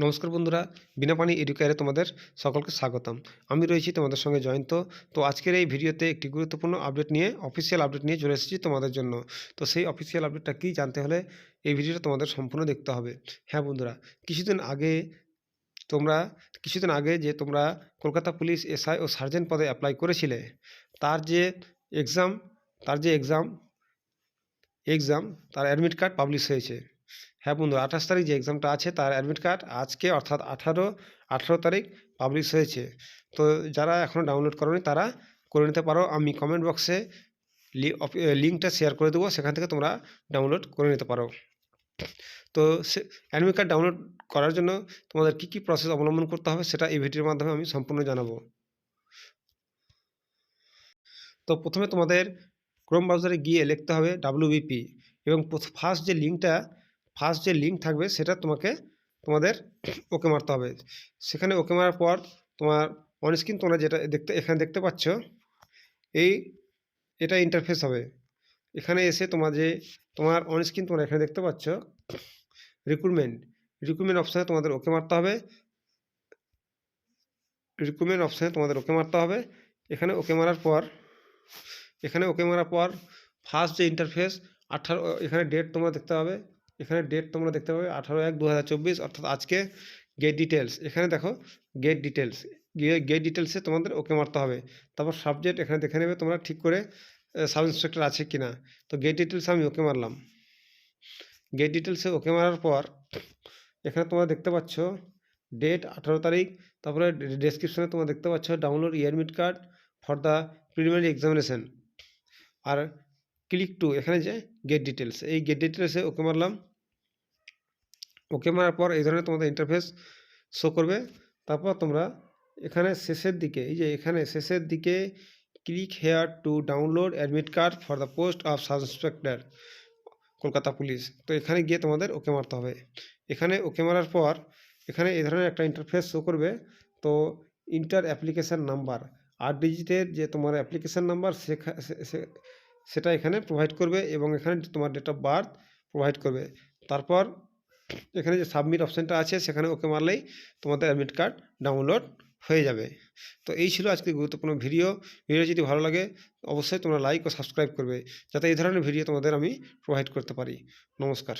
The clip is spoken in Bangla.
নমস্কার বন্ধুরা, বিনা পানি এডুকেয়ারে তোমাদের সকলকে স্বাগতম। আমি রয়েছি তোমাদের সঙ্গে জয়ন্ত। তো আজকের এই ভিডিওতে একটি গুরুত্বপূর্ণ আপডেট নিয়ে অফিসিয়াল আপডেট নিয়ে চলে এসেছি তোমাদের জন্য। তো সেই অফিসিয়াল আপডেটটা কী জানতে হলে এই ভিডিওটা তোমাদের সম্পূর্ণ দেখতে হবে। হ্যাঁ বন্ধুরা, কিছুদিন আগে তোমরা তোমরা কলকাতা পুলিশ এসআই ও সার্জেন্ট পদে অ্যাপ্লাই করেছিলে, তার যে এক্সাম তার যে এক্সাম এক্সাম তার অ্যাডমিট কার্ড পাবলিশ হয়েছে। হ্যাঁ বন্ধুরা, 28 তারিখ যে এক্সামটা আছে তার অ্যাডমিট কার্ড আজকে অর্থাৎ আঠারো তারিখ পাবলিশ হয়েছে। তো যারা এখনও ডাউনলোড করোনি তারা করে নিতে পারো। আমি কমেন্ট বক্সে লিঙ্কটা শেয়ার করে দেবো, সেখান থেকে তোমরা ডাউনলোড করে নিতে পারো। তো সে অ্যাডমিট কার্ড ডাউনলোড করার জন্য তোমাদের কী কী প্রসেস অবলম্বন করতে হবে সেটা এই ভিডিওর মাধ্যমে আমি সম্পূর্ণ জানাবো। তো প্রথমে তোমাদের ক্রোম ব্রাউজারে গিয়ে লিখতে হবে WBP এবং ফার্স্ট যে লিঙ্ক থাকবে সেটা তোমাদের ওকে মারতে হবে। সেখানে ওকে মারার পর তোমার অন স্ক্রিন তোমরা যেটা এখানে দেখতে পাচ্ছ, এটা ইন্টারফেস হবে। এখানে এসে তোমার অন স্ক্রিন তোমরা এখানে দেখতে পাচ্ছ রিক্রুটমেন্ট অপশানে তোমাদের ওকে মারতে হবে। এখানে ওকে মারার পর ফার্স্ট যে ইন্টারফেস 18, এখানে ডেট তোমরা দেখতে পাবে 18/1/2024, অর্থাৎ আজকে গেট ডিটেলস। এখানে দেখো গেট ডিটেলসে তোমাদের ওকে মারতে হবে। তারপর সাবজেক্ট এখানে দেখে নেবে তোমরা ঠিক করে সাব ইন্সপেক্টর আছে কি না। তো গেট ডিটেলসে আমি ওকে মারলাম। গেট ডিটেলসে ওকে মারার পর এখানে তোমরা দেখতে পাচ্ছ ডেট 18 তারিখ। তারপরে ডেসক্রিপশনে তোমরা দেখতে পাচ্ছ download admit card for the preliminary examination, আর ক্লিক টু এখানে যে গেট ডিটেলস, এই গেট ডিটেলসে ওকে মারলাম। ওকে মারার পর এই ধরনের তোমাদের ইন্টারফেস শো করবে। তারপর তোমরা এখানে শেষের দিকে click here to download admit card for the post of sub inspector Kolkata police. তো এখানে গিয়ে তোমাদের ওকে মারতে হবে। এখানে ওকে মারার পর এখানে এই ধরনের একটা ইন্টারফেস শো করবে। তো ইন্টার অ্যাপ্লিকেশান নাম্বার 8 ডিজিটের যে তোমার অ্যাপ্লিকেশান নাম্বার সেটা এখানে প্রোভাইড করবে এবং এখানে তোমার ডেট অফ বার্থ প্রোভাইড করবে। তারপর এখানে যে সাবমিট অপশানটা আছে সেখানে ওকে মারলেই তোমাদের অ্যাডমিট কার্ড ডাউনলোড হয়ে যাবে। তো এই ছিল আজকে গুরুত্বপূর্ণ ভিডিও যদি ভালো লাগে অবশ্যই তোমরা লাইক ও সাবস্ক্রাইব করবে, যাতে এই ধরনের ভিডিও তোমাদের আমি প্রোভাইড করতে পারি। নমস্কার।